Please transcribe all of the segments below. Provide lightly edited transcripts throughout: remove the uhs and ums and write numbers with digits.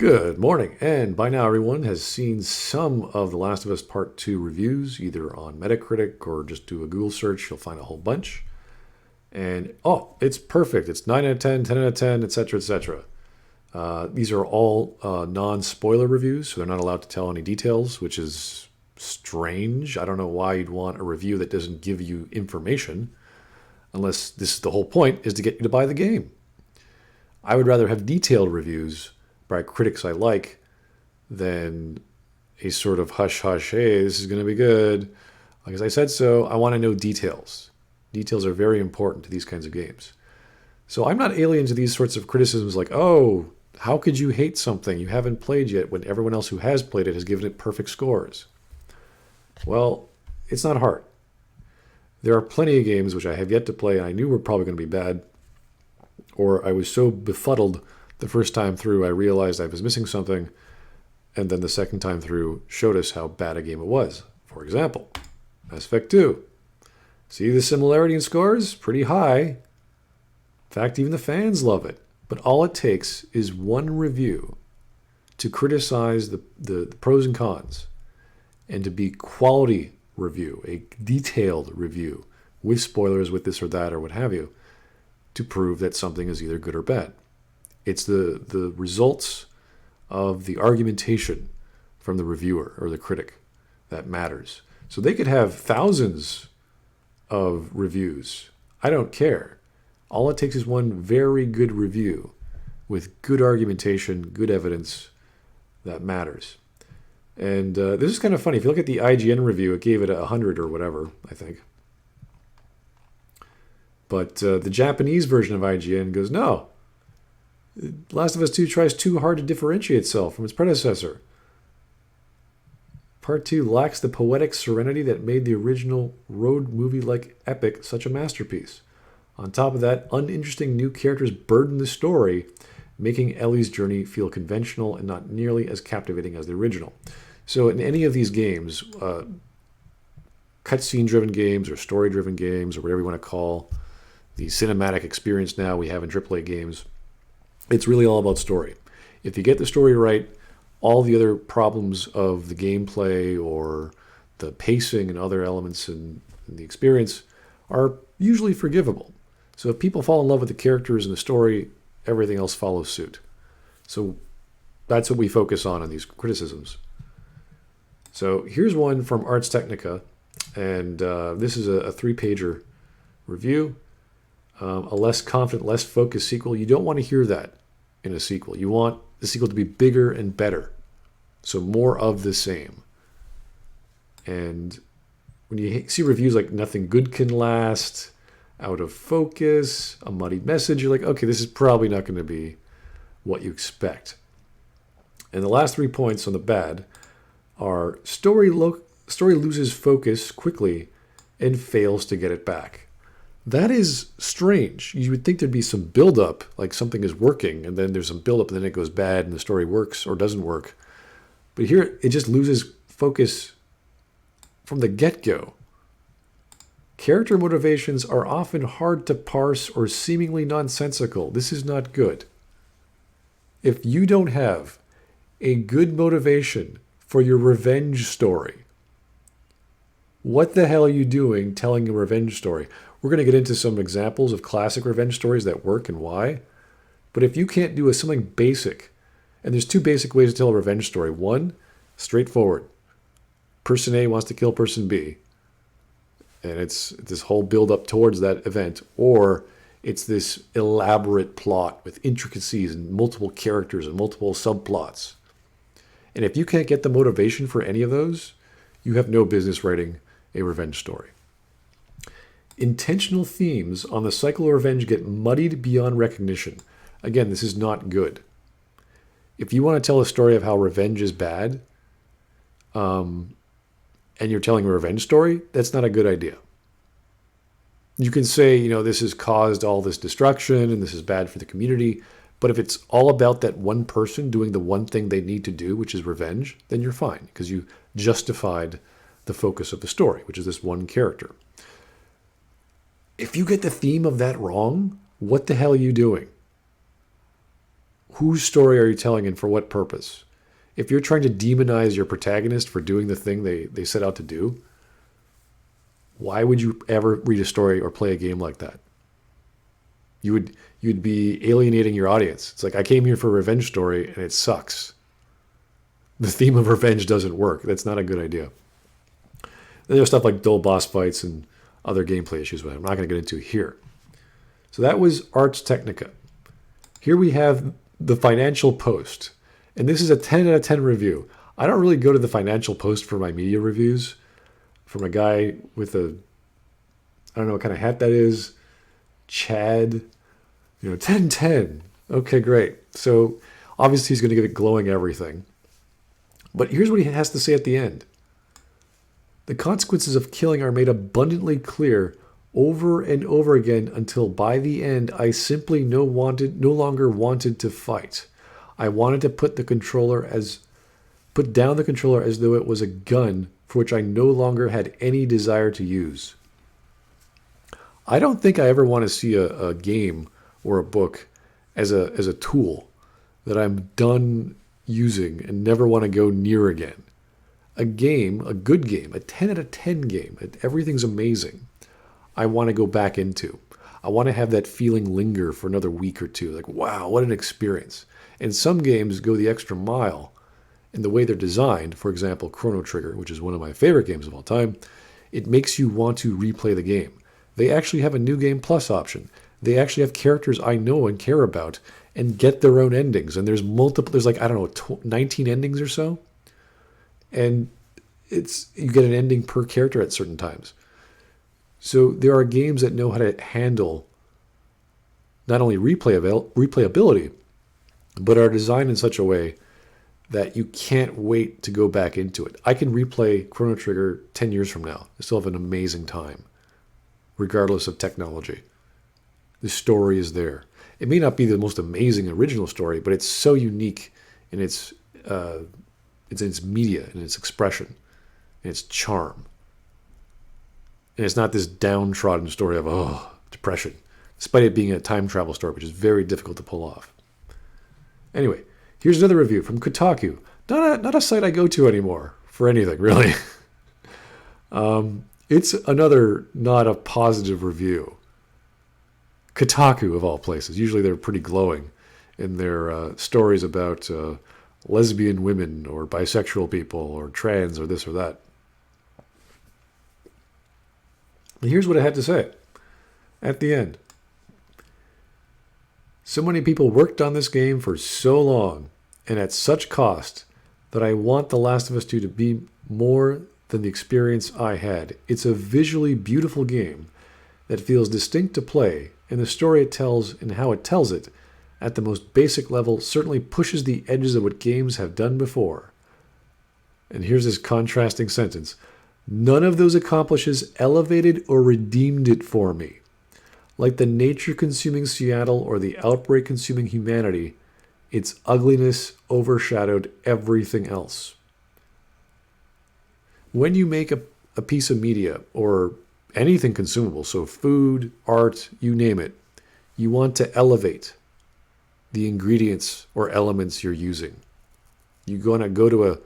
Good morning, and by now everyone has seen some of The Last of Us Part 2 reviews, either on Metacritic or just do a Google search, you'll find a whole bunch. And, oh, it's perfect. It's 9 out of 10, 10 out of 10, etc., etc. These are all non-spoiler reviews, so they're not allowed to tell any details, which is strange. I don't know why you'd want a review that doesn't give you information, unless this is the whole point, is to get you to buy the game. I would rather have detailed reviews by critics I like than a sort of hush-hush, hey, this is going to be good. Like I said so, I want to know details. Details are very important to these kinds of games. So I'm not alien to these sorts of criticisms like, oh, how could you hate something you haven't played yet when everyone else who has played it has given it perfect scores? Well, it's not hard. There are plenty of games which I have yet to play and I knew were probably going to be bad, or I was so befuddled the first time through I realized I was missing something, and then the second time through showed us how bad a game it was. For example, Mass Effect 2. See the similarity in scores? Pretty high. In fact, even the fans love it. But all it takes is one review to criticize the pros and cons, and to be quality review, a detailed review, with spoilers, with this or that, or what have you, to prove that something is either good or bad. It's the results of the argumentation from the reviewer or the critic that matters. So they could have thousands of reviews. I don't care. All it takes is one very good review with good argumentation, good evidence that matters. And this is kind of funny. If you look at the IGN review, it gave it 100 or whatever, I think. But the Japanese version of IGN goes, no. Last of Us 2 tries too hard to differentiate itself from its predecessor. Part 2 lacks the poetic serenity that made the original road movie-like epic such a masterpiece. On top of that, uninteresting new characters burden the story, making Ellie's journey feel conventional and not nearly as captivating as the original. So in any of these games, cutscene-driven games or story-driven games or whatever you want to call the cinematic experience now we have in AAA games, it's really all about story. If you get the story right, all the other problems of the gameplay or the pacing and other elements in the experience are usually forgivable. So if people fall in love with the characters and the story, everything else follows suit. So that's what we focus on in these criticisms. So here's one from Ars Technica, and this is a 3-pager review. A less confident, less focused sequel. You don't want to hear that in a sequel. You want the sequel to be bigger and better. So more of the same. And when you see reviews like nothing good can last, out of focus, a muddied message, you're like, okay, this is probably not going to be what you expect. And the last 3 points on the bad are story loses focus quickly and fails to get it back. That is strange. You would think there'd be some build-up, like something is working, and then there's some build-up, and then it goes bad, and the story works or doesn't work. But here, it just loses focus from the get-go. Character motivations are often hard to parse or seemingly nonsensical. This is not good. If you don't have a good motivation for your revenge story, what the hell are you doing telling a revenge story? We're going to get into some examples of classic revenge stories that work and why. But if you can't do something basic, and there's 2 basic ways to tell a revenge story. One, straightforward. Person A wants to kill person B. And it's this whole build-up towards that event. Or it's this elaborate plot with intricacies and multiple characters and multiple subplots. And if you can't get the motivation for any of those, you have no business writing a revenge story. Intentional themes on the cycle of revenge get muddied beyond recognition. Again, this is not good. If you want to tell a story of how revenge is bad, and you're telling a revenge story, that's not a good idea. You can say, this has caused all this destruction and this is bad for the community, but if it's all about that one person doing the one thing they need to do, which is revenge, then you're fine, because you justified the focus of the story, which is this one character. If you get the theme of that wrong, what the hell are you doing? whose story are you telling and for what purpose? If you're trying to demonize your protagonist for doing the thing they set out to do, why would you ever read a story or play a game like that? You'd be alienating your audience. It's like, I came here for a revenge story and it sucks. The theme of revenge doesn't work. That's not a good idea. Then there's stuff like dull boss fights and other gameplay issues, but I'm not going to get into here. So that was Ars Technica. Here we have the Financial Post. And this is a 10 out of 10 review. I don't really go to the Financial Post for my media reviews. From a guy with I don't know what kind of hat that is. Chad. 10-10. Okay, great. So obviously he's going to give it glowing everything. But here's what he has to say at the end. The consequences of killing are made abundantly clear over and over again until by the end I simply no longer wanted to fight. I wanted to put down the controller as though it was a gun for which I no longer had any desire to use. I don't think I ever want to see a game or a book as a tool that I'm done using and never want to go near again. A game, a good game, a 10 out of 10 game, everything's amazing, I want to go back into. I want to have that feeling linger for another week or two. Like, wow, what an experience. And some games go the extra mile in the way they're designed. For example, Chrono Trigger, which is one of my favorite games of all time. It makes you want to replay the game. They actually have a New Game Plus option. They actually have characters I know and care about and get their own endings. And there's 19 endings or so. And you get an ending per character at certain times. So there are games that know how to handle not only replayability, but are designed in such a way that you can't wait to go back into it. I can replay Chrono Trigger 10 years from now. I still have an amazing time, regardless of technology. The story is there. It may not be the most amazing original story, but it's so unique in its media and its expression and its charm. And it's not this downtrodden story of, depression, despite it being a time travel story, which is very difficult to pull off. Anyway, here's another review from Kotaku. Not a site I go to anymore for anything, really. It's another not a positive review. Kotaku, of all places. Usually they're pretty glowing in their stories about lesbian women or bisexual people or trans or this or that. And here's what I had to say at the end. So many people worked on this game for so long and at such cost that I want The Last of Us 2 to be more than the experience I had. It's a visually beautiful game that feels distinct to play, and the story it tells and how it tells it at the most basic level certainly pushes the edges of what games have done before. And here's this contrasting sentence. None of those accomplishes elevated or redeemed it for me. Like the nature-consuming Seattle or the outbreak-consuming humanity, its ugliness overshadowed everything else. When you make a piece of media or anything consumable, so food, art, you name it, you want to elevate the ingredients or elements you're using. You want to go to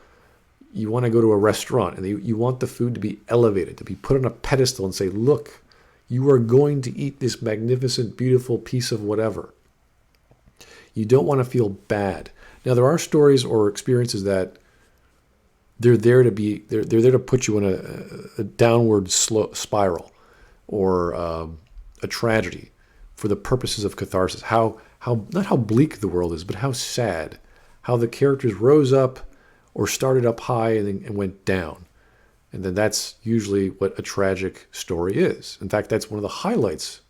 a restaurant and you want the food to be elevated, to be put on a pedestal and say, look, you are going to eat this magnificent, beautiful piece of whatever. You don't want to feel bad. Now, there are stories or experiences that they're there to put you in a downward spiral or a tragedy for the purposes of catharsis. How not how bleak the world is, but how sad. How the characters rose up or started up high and went down. And then that's usually what a tragic story is. In fact, that's one of the highlights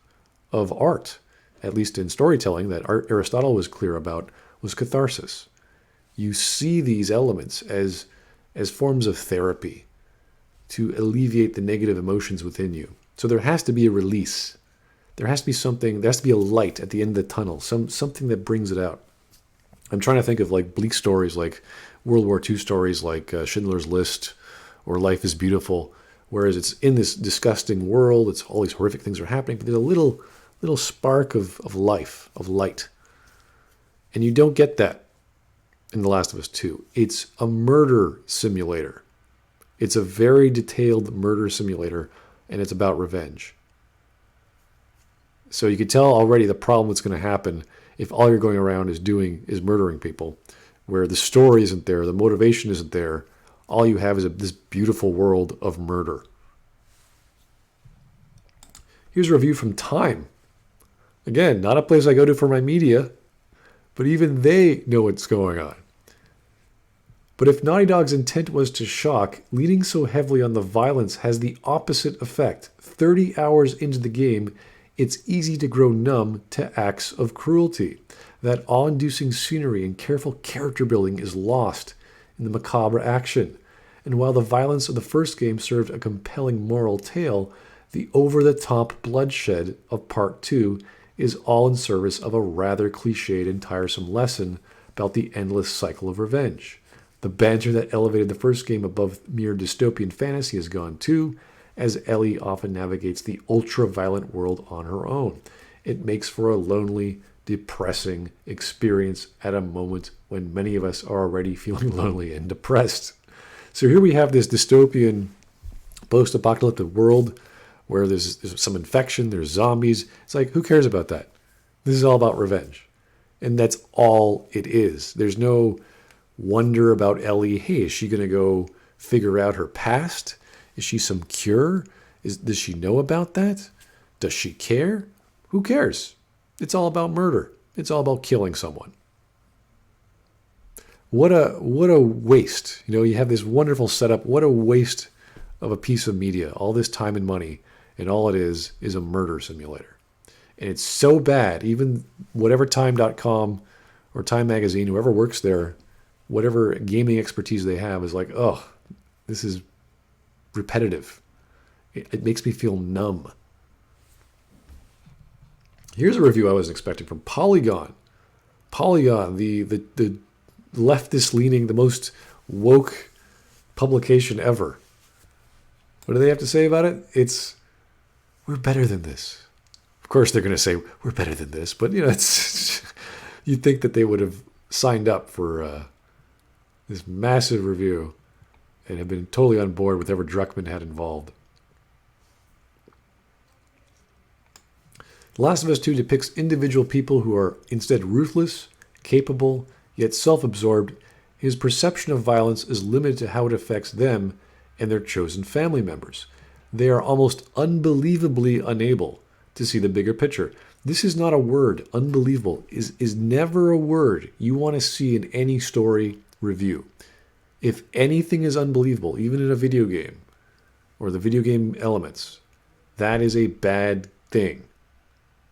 of art, at least in storytelling, that Aristotle was clear about, was catharsis. You see these elements as forms of therapy to alleviate the negative emotions within you. So there has to be a release. There has to be something, there has to be a light at the end of the tunnel, something that brings it out. I'm trying to think of like bleak stories, like World War II stories like Schindler's List or Life is Beautiful, whereas it's in this disgusting world, it's all these horrific things are happening, but there's a little spark of life, of light. And you don't get that in The Last of Us 2. It's a murder simulator. It's a very detailed murder simulator, and it's about revenge. So you can tell already the problem that's going to happen if all you're going around is murdering people, where the story isn't there, the motivation isn't there. All you have is this beautiful world of murder. Here's a review from Time. Again, not a place I go to for my media, but even they know what's going on. But if Naughty Dog's intent was to shock, leaning so heavily on the violence has the opposite effect. 30 hours into the game, it's easy to grow numb to acts of cruelty. That awe-inducing scenery and careful character building is lost in the macabre action. And while the violence of the first game served a compelling moral tale, the over-the-top bloodshed of Part 2 is all in service of a rather cliched and tiresome lesson about the endless cycle of revenge. The banter that elevated the first game above mere dystopian fantasy is gone too, as Ellie often navigates the ultra-violent world on her own. It makes for a lonely, depressing experience at a moment when many of us are already feeling lonely and depressed. So here we have this dystopian, post-apocalyptic world where there's some infection, there's zombies. It's like, who cares about that? This is all about revenge. And that's all it is. There's no wonder about Ellie. Hey, is she going to go figure out her past? Is she some cure? Does she know about that? Does she care? Who cares? It's all about murder. It's all about killing someone. What a waste. You have this wonderful setup. What a waste of a piece of media. All this time and money. And all it is a murder simulator. And it's so bad. Even whatever Time.com or Time Magazine, whoever works there, whatever gaming expertise they have is like, oh, this is repetitive. It makes me feel numb. Here's a review I wasn't expecting from Polygon. Polygon, the leftist-leaning, the most woke publication ever. What do they have to say about it? We're better than this. Of course, they're going to say we're better than this, but it's you'd think that they would have signed up for this massive review and have been totally on board with whatever Druckmann had involved. The Last of Us 2 depicts individual people who are instead ruthless, capable, yet self-absorbed. His perception of violence is limited to how it affects them and their chosen family members. They are almost unbelievably unable to see the bigger picture. This is not a word. Unbelievable is never a word you want to see in any story review. If anything is unbelievable, even in a video game or the video game elements, that is a bad thing.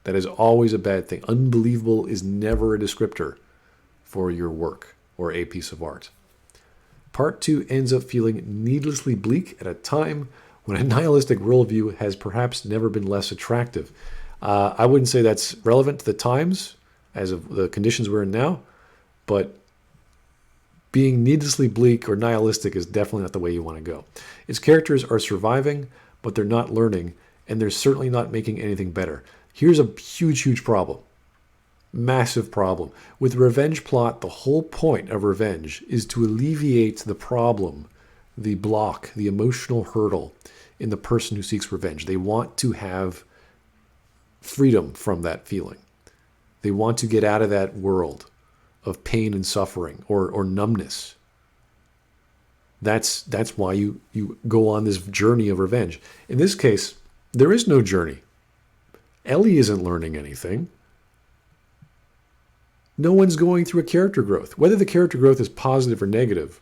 That is always a bad thing. Unbelievable is never a descriptor for your work or a piece of art. Part 2 ends up feeling needlessly bleak at a time when a nihilistic worldview has perhaps never been less attractive. I wouldn't say that's relevant to the times as of the conditions we're in now, but being needlessly bleak or nihilistic is definitely not the way you want to go. Its characters are surviving, but they're not learning, and they're certainly not making anything better. Here's a huge problem. Massive problem. With revenge plot, the whole point of revenge is to alleviate the problem, the block, the emotional hurdle in the person who seeks revenge. They want to have freedom from that feeling. They want to get out of that world of pain and suffering or numbness. That's why you go on this journey of revenge. In this case, there is no journey. Ellie isn't learning anything. No one's going through a character growth. Whether the character growth is positive or negative,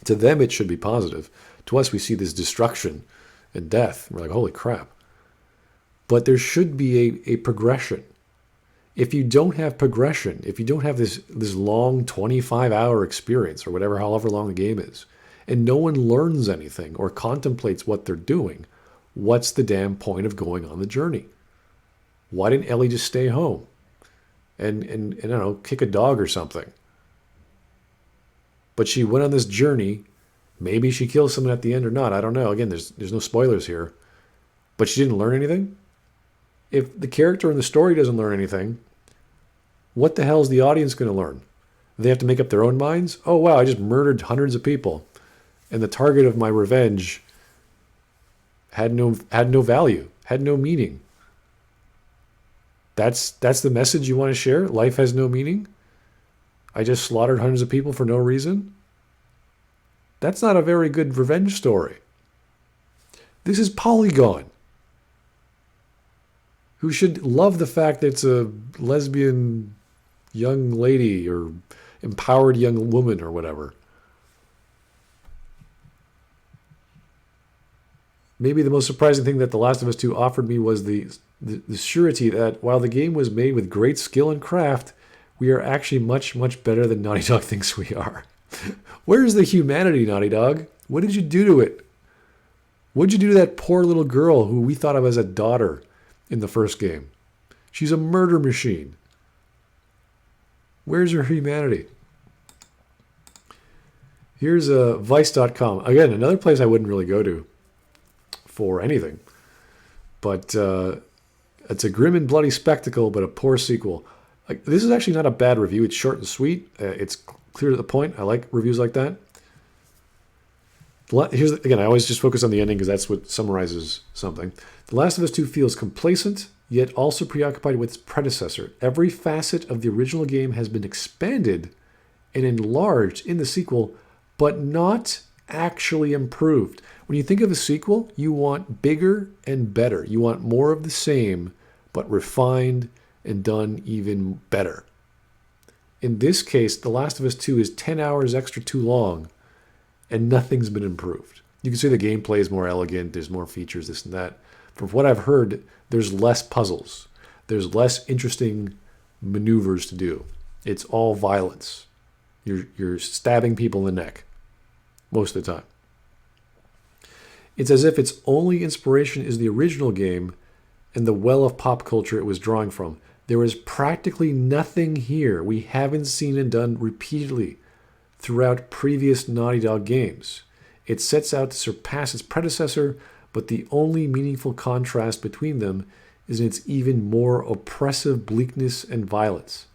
to them it should be positive. To us, we see this destruction and death. We're like, holy crap. But there should be a progression. If you don't have progression, if you don't have this long 25-hour experience or whatever, however long the game is, and no one learns anything or contemplates what they're doing, what's the damn point of going on the journey? Why didn't Ellie just stay home and I don't know, kick a dog or something? But she went on this journey. Maybe she kills someone at the end or not. I don't know. Again, there's no spoilers here. But she didn't learn anything? If the character in the story doesn't learn anything, What the hell is the audience going to learn? They have to make up their own minds? Oh, wow, I just murdered hundreds of people. And the target of my revenge had no value, had no meaning. That's the message you want to share? Life has no meaning? I just slaughtered hundreds of people for no reason? That's not a very good revenge story. This is Polygon, who should love the fact that it's a lesbian young lady or empowered young woman or whatever. Maybe the most surprising thing that The Last of Us 2 offered me was the surety that while the game was made with great skill and craft, we are actually much, much better than Naughty Dog thinks we are. Where's the humanity, Naughty Dog? What did you do to it? What did you do to that poor little girl who we thought of as a daughter in the first game? She's a murder machine. Where's her humanity? Here's Vice.com. Again, another place I wouldn't really go to for anything. But it's a grim and bloody spectacle, but a poor sequel. Like, this is actually not a bad review. It's short and sweet. It's clear to the point. I like reviews like that. Again, I always just focus on the ending because that's what summarizes something. The Last of Us 2 feels complacent, yet also preoccupied with its predecessor. Every facet of the original game has been expanded and enlarged in the sequel, but not actually improved. When you think of a sequel, you want bigger and better. You want more of the same, but refined and done even better. In this case, The Last of Us 2 is 10 hours extra too long, and nothing's been improved. You can see the gameplay is more elegant, there's more features, this and that. From what I've heard, there's less puzzles. There's less interesting maneuvers to do. It's all violence. You're stabbing people in the neck most of the time. It's as if its only inspiration is the original game and the well of pop culture it was drawing from. There is practically nothing here we haven't seen and done repeatedly throughout previous Naughty Dog games. It sets out to surpass its predecessor, but the only meaningful contrast between them is in its even more oppressive bleakness and violence.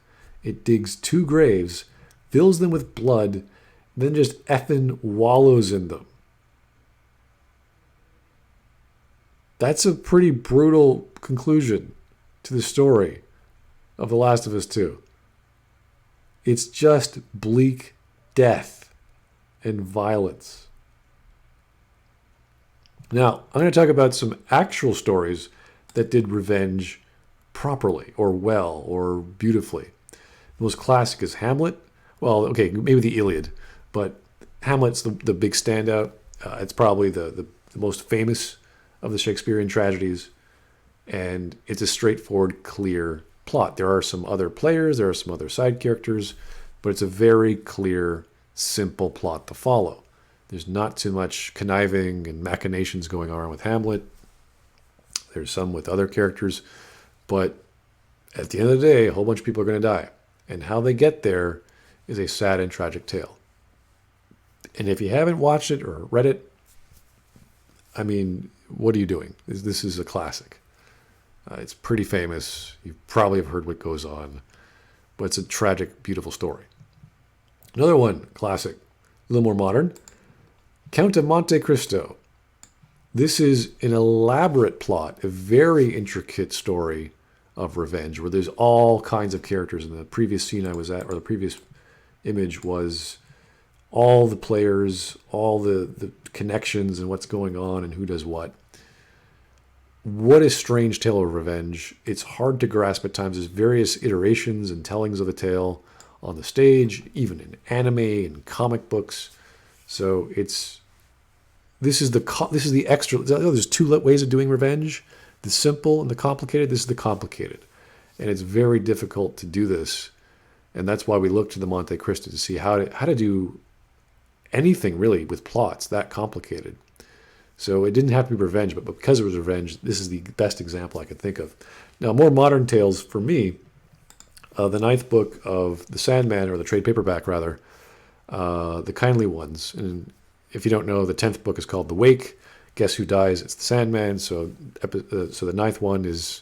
It digs 2 graves, fills them with blood, then just effing wallows in them. That's a pretty brutal conclusion to the story of The Last of Us 2. It's just bleak death and violence. Now, I'm going to talk about some actual stories that did revenge properly or well or beautifully. The most classic is Hamlet. Well, okay, maybe the Iliad, but Hamlet's the big standout. It's probably the most famous of the Shakespearean tragedies, and it's a straightforward, clear plot. There are some other players, there are some other side characters, but it's a very clear, simple plot to follow. There's not too much conniving and machinations going on with Hamlet. There's some with other characters, but at the end of the day, a whole bunch of people are going to die. And how they get there is a sad and tragic tale. And if you haven't watched it or read it, I mean, what are you doing? This is a classic. It's pretty famous. You probably have heard what goes on, but it's a tragic, beautiful story. Another one, classic, a little more modern, Count of Monte Cristo. This is an elaborate plot, a very intricate story of revenge, where there's all kinds of characters. In the previous scene I was at, or the previous image, was all the players, all the connections and what's going on and who does what. What a strange tale of revenge. It's hard to grasp at times. There's various iterations and tellings of the tale on the stage, even in anime and comic books. So this is the extra. There's 2 ways of doing revenge: the simple and the complicated. This is the complicated, and it's very difficult to do this. And that's why we look to the Monte Cristo to see how to do anything really with plots that complicated. So it didn't have to be revenge, but because it was revenge, this is the best example I could think of. Now, more modern tales for me, the 9th book of The Sandman, or the trade paperback rather, The Kindly Ones. And if you don't know, the 10th book is called The Wake. Guess who dies? It's the Sandman. So the 9th one is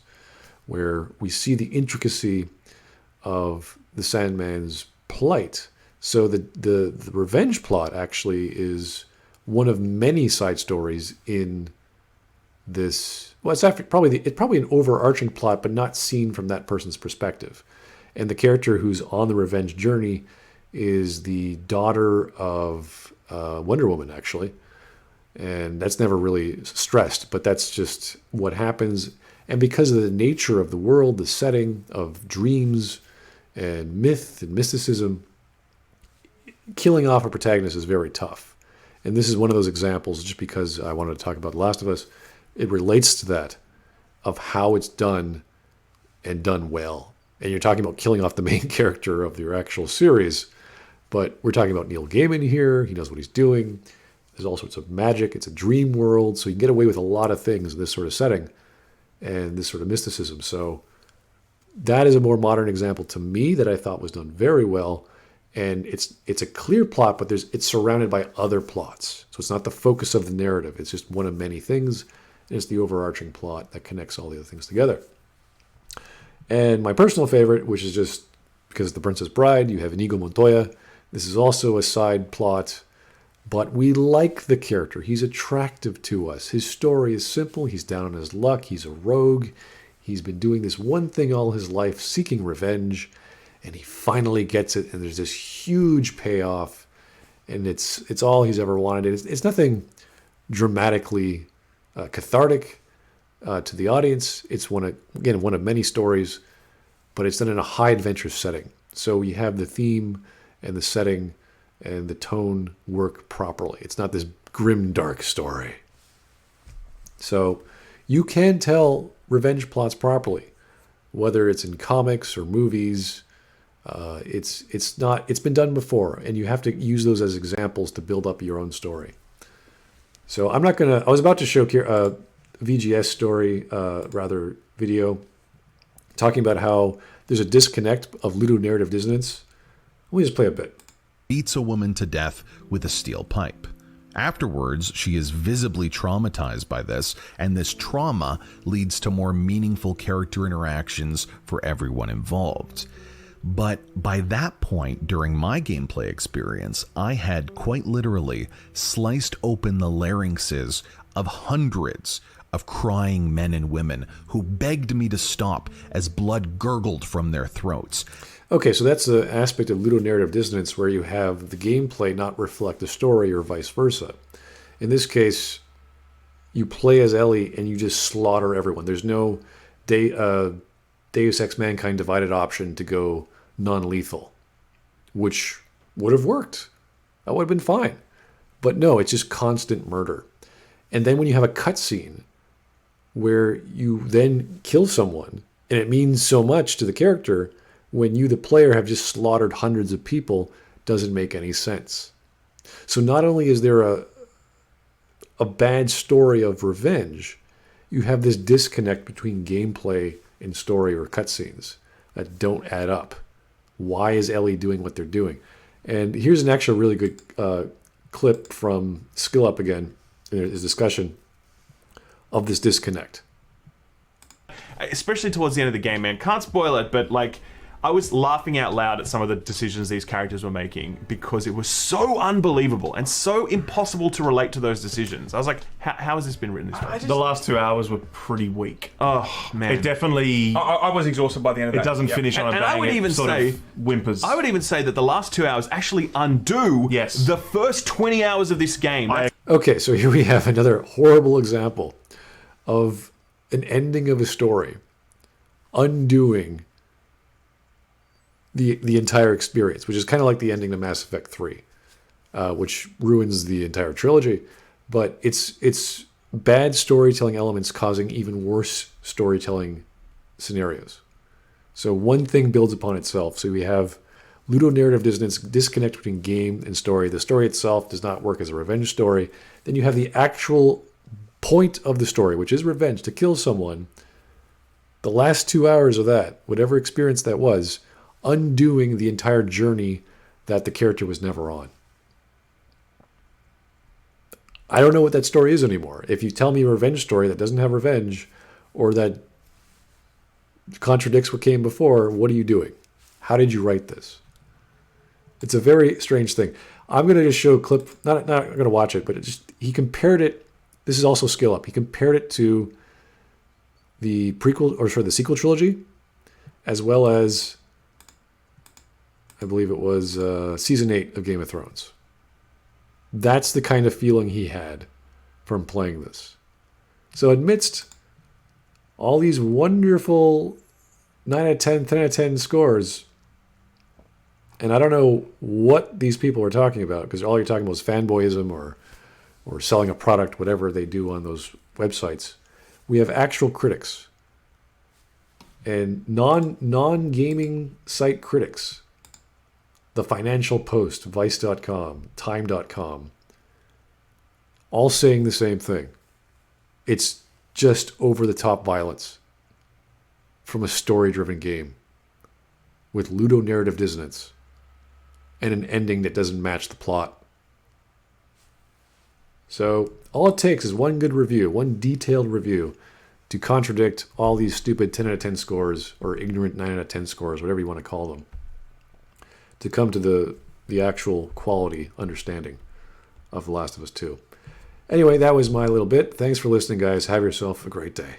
where we see the intricacy of the Sandman's plight. So the revenge plot actually is one of many side stories in this. Well, it's actually probably an overarching plot, but not seen from that person's perspective. And the character who's on the revenge journey is the daughter of Wonder Woman, actually. And that's never really stressed, but that's just what happens. And because of the nature of the world, the setting of dreams and myth and mysticism, killing off a protagonist is very tough. And this is one of those examples, just because I wanted to talk about The Last of Us, it relates to that, of how it's done and done well. And you're talking about killing off the main character of your actual series, but we're talking about Neil Gaiman here. He knows what he's doing. There's all sorts of magic. It's a dream world, so you can get away with a lot of things in this sort of setting and this sort of mysticism. So that is a more modern example to me that I thought was done very well. And it's a clear plot, but it's surrounded by other plots. So it's not the focus of the narrative. It's just one of many things. And it's the overarching plot that connects all the other things together. And my personal favorite, which is just because of The Princess Bride, you have Inigo Montoya. This is also a side plot, but we like the character. He's attractive to us. His story is simple. He's down on his luck. He's a rogue. He's been doing this one thing all his life, seeking revenge, and he finally gets it, and there's this huge payoff, and it's all he's ever wanted. It's nothing dramatically cathartic to the audience. It's one of many stories, but it's done in a high adventure setting. So you have the theme and the setting and the tone work properly. It's not this grim, dark story. So you can tell revenge plots properly, whether it's in comics or movies. It's been done before, and you have to use those as examples to build up your own story. So I was about to show a VGS story, video, talking about how there's a disconnect of ludonarrative dissonance. Let me just play a bit. Beats a woman to death with a steel pipe. Afterwards, she is visibly traumatized by this, and this trauma leads to more meaningful character interactions for everyone involved. But by that point, during my gameplay experience, I had quite literally sliced open the larynxes of hundreds of crying men and women who begged me to stop as blood gurgled from their throats. Okay, so that's the aspect of ludonarrative dissonance where you have the gameplay not reflect the story or vice versa. In this case, you play as Ellie and you just slaughter everyone. There's no Deus Ex Mankind Divided option to go non-lethal, which would have worked. That would have been fine. But no, it's just constant murder. And then when you have a cutscene where you then kill someone, and it means so much to the character, when you, the player, have just slaughtered hundreds of people, doesn't make any sense. So not only is there a bad story of revenge, you have this disconnect between gameplay and story or cutscenes that don't add up. Why is Ellie doing what they're doing? And here's an actual really good clip from SkillUp again, in his discussion of this disconnect. Especially towards the end of the game, man. Can't spoil it, but like, I was laughing out loud at some of the decisions these characters were making because it was so unbelievable and so impossible to relate to those decisions. I was like, how has this been written this way? The last 2 hours were pretty weak. Oh, man. It definitely... I was exhausted by the end of that. It doesn't finish on a bang. I would even say... whimpers. I would even say that the last 2 hours actually undo the first 20 hours of this game. Okay, so here we have another horrible example of an ending of a story undoing the entire experience, which is kind of like the ending to Mass Effect 3, which ruins the entire trilogy. But it's bad storytelling elements causing even worse storytelling scenarios. So one thing builds upon itself. So we have ludonarrative dissonance, disconnect between game and story. The story itself does not work as a revenge story. Then you have the actual point of the story, which is revenge, to kill someone. The last 2 hours of that, whatever experience that was, undoing the entire journey that the character was never on. I don't know what that story is anymore. If you tell me a revenge story that doesn't have revenge or that contradicts what came before, what are you doing? How did you write this? It's a very strange thing. I'm going to just show a clip. Not going to watch it, but he compared it. This is also SkillUp. He compared it to the the sequel trilogy, as well as, I believe it was season 8 of Game of Thrones. That's the kind of feeling he had from playing this. So amidst all these wonderful 9 out of 10, 10 out of 10 scores, and I don't know what these people are talking about, because all you're talking about is fanboyism or selling a product, whatever they do on those websites. We have actual critics and non-gaming site critics. The Financial Post, Vice.com, Time.com, all saying the same thing. It's just over-the-top violence from a story-driven game with ludonarrative dissonance and an ending that doesn't match the plot. So all it takes is one good review, one detailed review, to contradict all these stupid 10 out of 10 scores or ignorant 9 out of 10 scores, whatever you want to call them, to come to the actual quality understanding of The Last of Us 2. Anyway, that was my little bit. Thanks for listening, guys. Have yourself a great day.